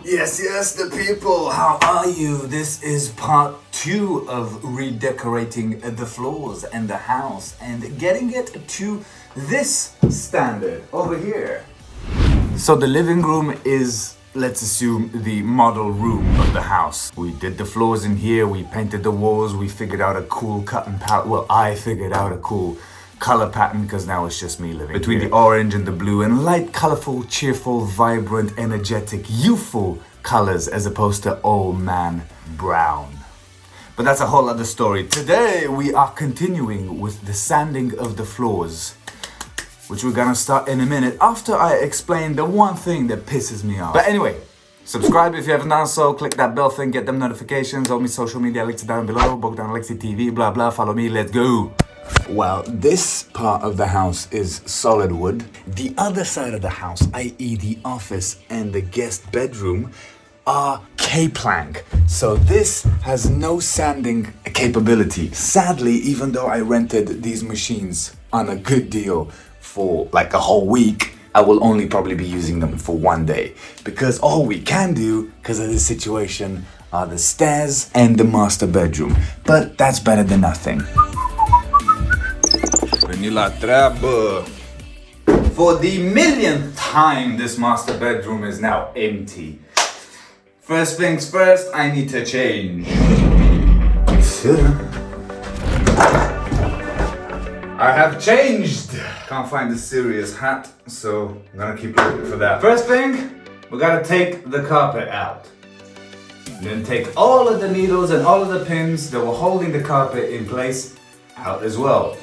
Yes, the people, how are you? This is part 2 of redecorating the floors and the house and getting it to this standard over here. So the living room is, let's assume, the model room of the house. We did the floors in here, we painted the walls, we figured out a cool cut and palette. Well, I figured out a cool color pattern because now it's just me living between the orange and the blue and light, colorful, cheerful, vibrant, energetic, youthful colors as opposed to old man brown. But that's a whole other story. Today we are continuing with the sanding of the floors, which we're gonna start in a minute after I explain the one thing that pisses me off. But anyway, subscribe if you haven't done so, click that bell thing, get them notifications, all my social media links are down below, Bogdan Alexi TV, blah blah, follow me, let's go. Well, this part of the house is solid wood. The other side of the house, i.e. the office and the guest bedroom, are K-plank. So this has no sanding capability. Sadly, even though I rented these machines on a good deal for like a whole week, I will only probably be using them for one day. Because all we can do, because of this situation, are the stairs and the master bedroom. But that's better than nothing. For the millionth time, this master bedroom is now empty. First things first, I need to change. I have changed. Can't find the serious hat, so I'm gonna keep looking for that. First thing, we gotta take the carpet out. Then take all of the needles and all of the pins that were holding the carpet in place out as well.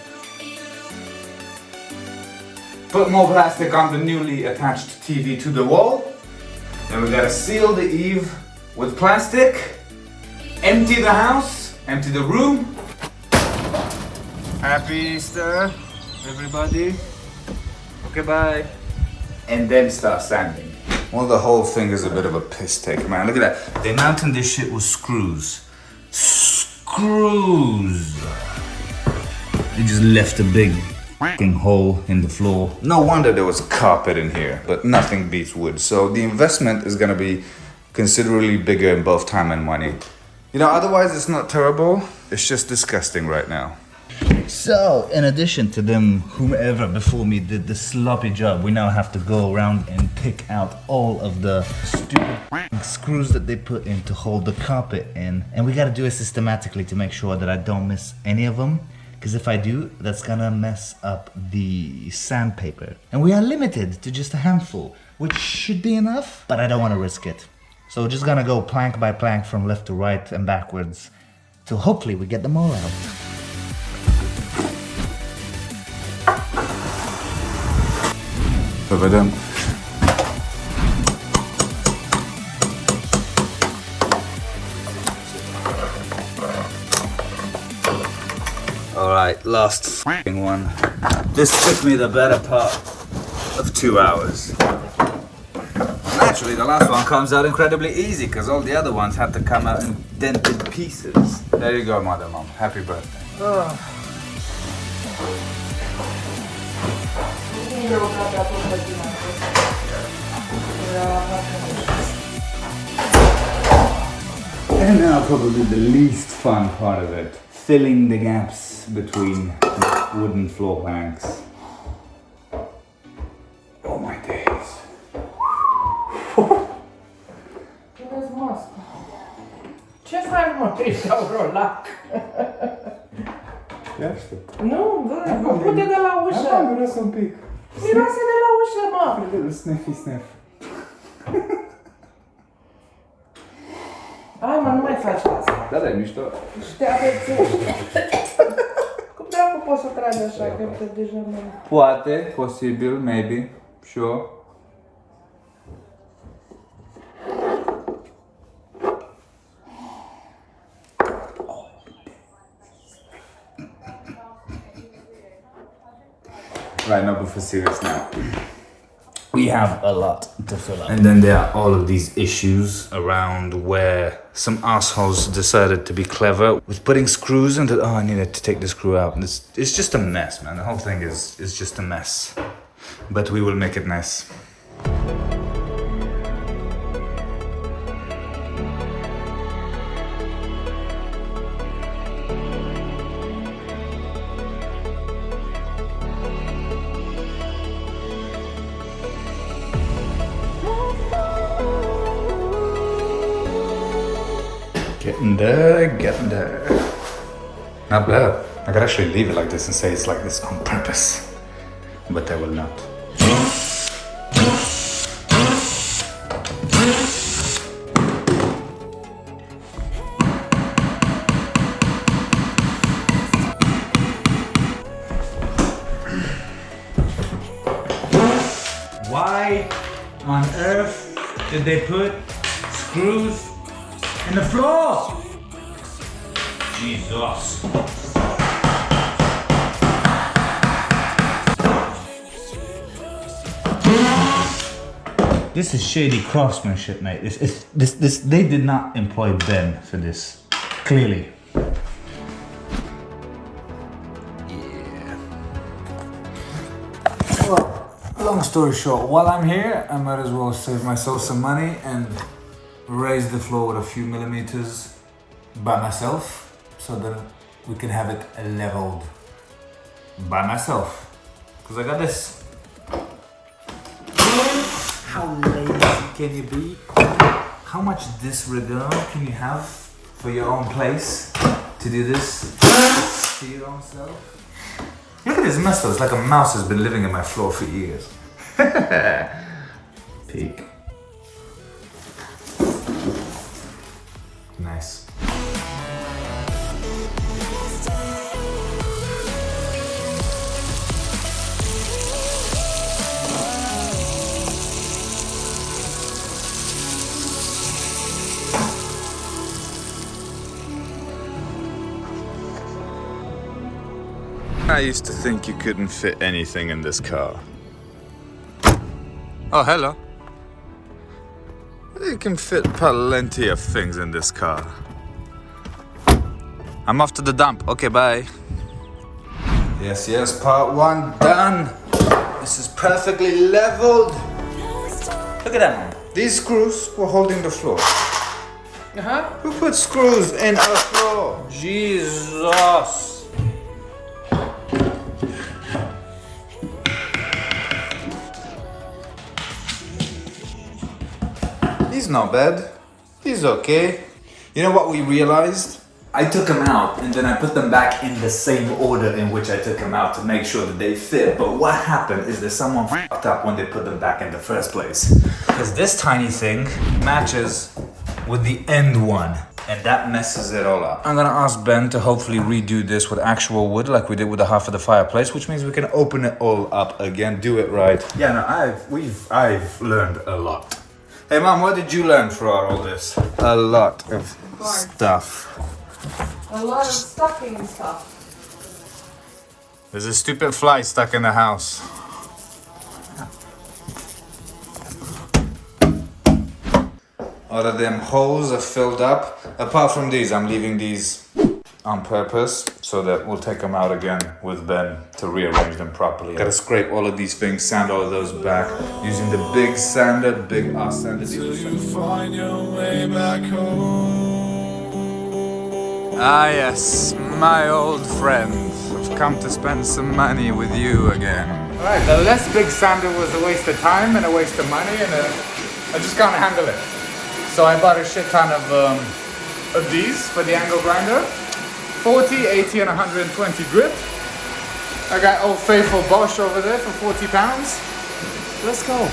Put more plastic on the newly attached TV to the wall. Then we gotta seal the eave with plastic. Empty the house, empty the room. Happy Easter, everybody. Okay, bye. And then start sanding. Well, the whole thing is a bit of a piss take, man. Look at that. They mounted this shit with screws. Screws. They just left a big fucking hole in the floor. No wonder there was carpet in here, but nothing beats wood. So the investment is gonna be considerably bigger in both time and money. You know, otherwise it's not terrible. It's just disgusting right now. So, in addition to them, whomever before me did the sloppy job, we now have to go around and pick out all of the stupid screws that they put in to hold the carpet in. And we gotta do it systematically to make sure that I don't miss any of them. Because if I do, that's gonna mess up the sandpaper. And we are limited to just a handful, which should be enough, but I don't wanna risk it. So we're just gonna go plank by plank from left to right and backwards, till hopefully we get them all out. If I don't. Alright, last f***ing one. This took me the better part of 2 hours. Naturally, the last one comes out incredibly easy because all the other ones had to come out in dented pieces. There you go, Mother Mom. Happy birthday. Oh. And now probably the least fun part of it. Filling the gaps between wooden floor planks. Oh my days. Vezi mască. Ce faci, mă? Ești aurolac. Ia știu. Nu, nu pute de la ușă. Da, miroase un pic. Miroase de la ușă, mă. Snef. Hai, mă, nu mai faci asta. Da, e mișto. Și te averțești. Cum dracu poți să tragi așa, că te deja nu... Poate, posibil, maybe, sure. Right, no, but for serious now. We have a lot to fill up. And then there are all of these issues around where some assholes decided to be clever with putting screws into... Oh, I needed to take the screw out. It's just a mess, man. The whole thing is just a mess. But we will make it nice. Getting there, getting there. Not bad. I could actually leave it like this and say it's like this on purpose. But I will not. Why on earth did they put screws in the floor? Jesus. This is shady craftsmanship, mate. This they did not employ Ben for this. Clearly. Yeah. Well, long story short, while I'm here, I might as well save myself some money and raise the floor with a few millimeters by myself so that we can have it leveled by myself. Because I got this. How lazy can you be? How much disregard can you have for your own place to do this to your own self? Look at this mess though, it's like a mouse has been living in my floor for years. Peek. Nice. I used to think you couldn't fit anything in this car. Oh, hello. You can fit plenty of things in this car. I'm off to the dump. Okay, bye. Yes, yes, part one done. This is perfectly leveled. Look at that, man. These screws were holding the floor. Who put screws in a floor? Jesus. He's not bad. He's okay. You know what we realized? I took them out and then I put them back in the same order in which I took them out to make sure that they fit. But what happened is that someone fucked up when they put them back in the first place. Because this tiny thing matches with the end one. And that messes it all up. I'm gonna ask Ben to hopefully redo this with actual wood like we did with the half of the fireplace, which means we can open it all up again, do it right. Yeah, no, I've learned a lot. Hey Mom, what did you learn throughout all this? A lot of stuff. A lot of stuffing stuff. There's a stupid fly stuck in the house. All of them holes are filled up. Apart from these, I'm leaving these on purpose so that we'll take them out again with Ben to rearrange them properly. Gotta scrape all of these things, sand all of those back using the big sander, big ass sander. Find your way back home. Ah yes, my old friend. I've come to spend some money with you again. Alright, the less big sander was a waste of time and a waste of money and I just can't handle it. So I bought a shit ton of these for the angle grinder. 40, 80 and 120 grip. I got old faithful Bosch over there for 40 pounds. Let's go.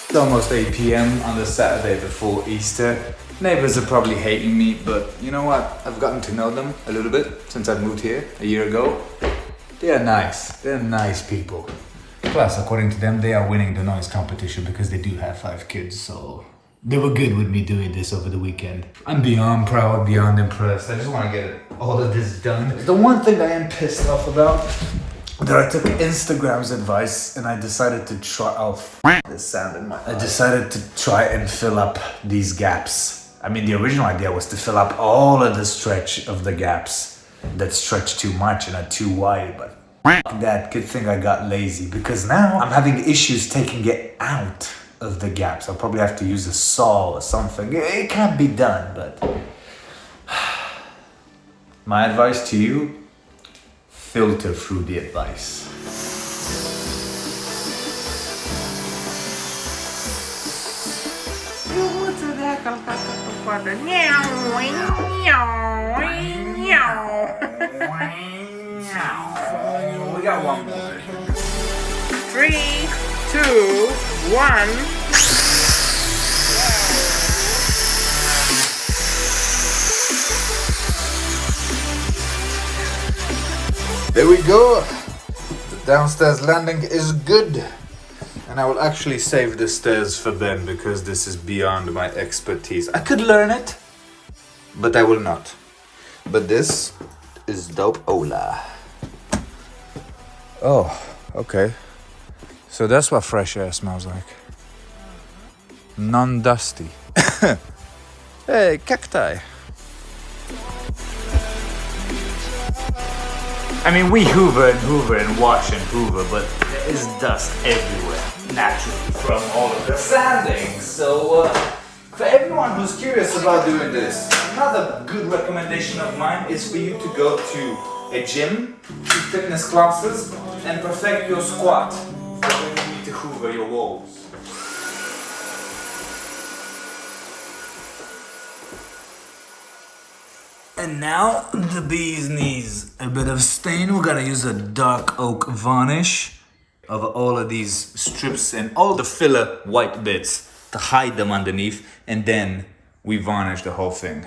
It's almost 8 p.m. on the Saturday before Easter. Neighbors are probably hating me, but you know what? I've gotten to know them a little bit since I moved here a year ago. They are nice. They're nice people. Plus, according to them, they are winning the noise competition because they do have 5 kids, so they were good with me doing this over the weekend. I'm beyond proud, beyond impressed. I just want to get all of this done. The one thing I am pissed off about that I took Instagram's advice and I decided to try. Oh, this sand in my eye. I decided to try and fill up these gaps. I mean, the original idea was to fill up all of the stretch of the gaps that stretch too much and are too wide, but that, good thing I got lazy, because now I'm having issues taking it out of the gaps. I'll probably have to use a saw or something. It can be done, but my advice to you, filter through the advice. We got one more. 3, 2, 1. There we go. The downstairs landing is good. And I will actually save the stairs for Ben because this is beyond my expertise. I could learn it, but I will not. But this is dope Ola. Oh, okay. So that's what fresh air smells like. Non-dusty. Hey, cacti. I mean, we hoover and wash and hoover, but there is dust everywhere, naturally, from all of the sanding. So, for everyone who's curious about doing this, another good recommendation of mine is for you to go to a gym, to fitness classes, and perfect your squat for when you need to hoover your walls. And now the bee's knees. A bit of stain. We're gonna use a dark oak varnish of all of these strips and all the filler white bits to hide them underneath, and then we varnish the whole thing.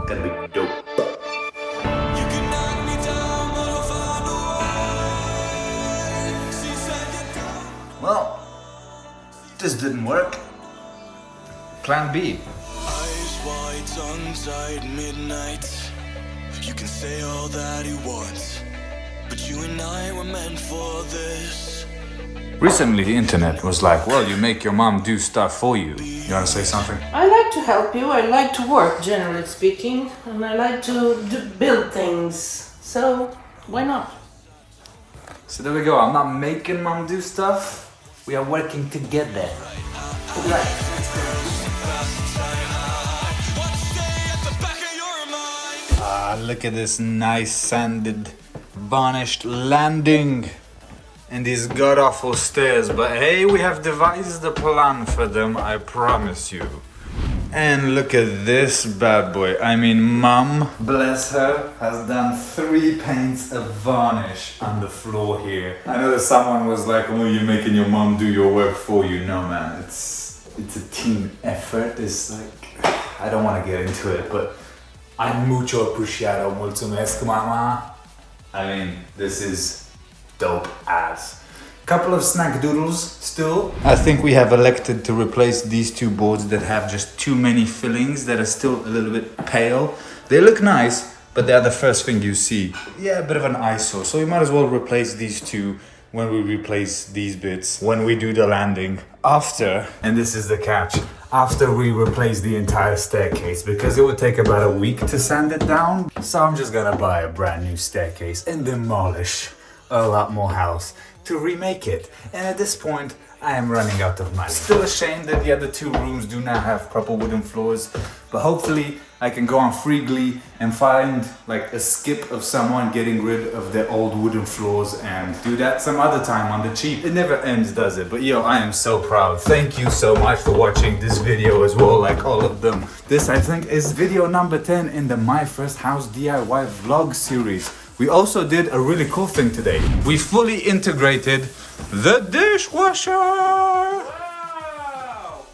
Gonna be dope. Well, this didn't work. Plan B. Eyes wide, tongue-tied, midnight. You can say all that you want, but you and I were meant for this. Recently, the internet was like, well, you make your mom do stuff for you. You wanna say something? I like to help you. I like to work, generally speaking, and I like to build things. So why not? So there we go. I'm not making mom do stuff. We are working together. Ah, look at this nice sanded, varnished landing and these god-awful stairs. But hey, we have devised a plan for them, I promise you. And look at this bad boy. I mean, mom, bless her, has done 3 paints of varnish on the floor here. I know that someone was like, oh, you're making your mom do your work for you. No, man, it's a team effort. It's like, I don't want to get into it, but I'm mucho apreciado. Mulțumesc, mama. I mean, this is dope ass. Couple of snack doodles still. I think we have elected to replace these 2 boards that have just too many fillings that are still a little bit pale. They look nice, but they are the first thing you see. Yeah, a bit of an eyesore. So we might as well replace these 2 when we replace these bits, when we do the landing. After, and this is the catch, after we replace the entire staircase, because it would take about a week to sand it down. So I'm just gonna buy a brand new staircase and demolish a lot more house to remake it. And at this point, I am running out of money. Still ashamed that the other 2 rooms do not have proper wooden floors, but hopefully I can go on Freegly and find like a skip of someone getting rid of their old wooden floors and do that some other time on the cheap. It never ends, does it? But yo, I am so proud. Thank you so much for watching this video as well, like all of them. This, I think, is video number 10 in the My First House DIY vlog series. We also did a really cool thing today. We fully integrated the dishwasher! Wow!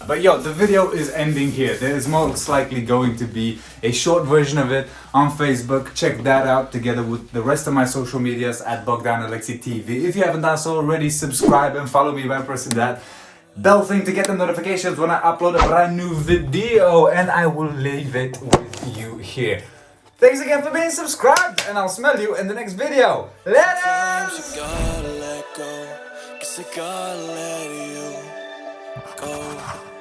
But yo, the video is ending here. There is most likely going to be a short version of it on Facebook. Check that out together with the rest of my social medias at Bogdan Alexi TV. If you haven't done so already, subscribe and follow me by pressing that bell thing to get the notifications when I upload a brand new video. And I will leave it with you here. Thanks again for being subscribed, and I'll smell you in the next video. Sometimes Later! you gotta let go. Guess I gotta let you go.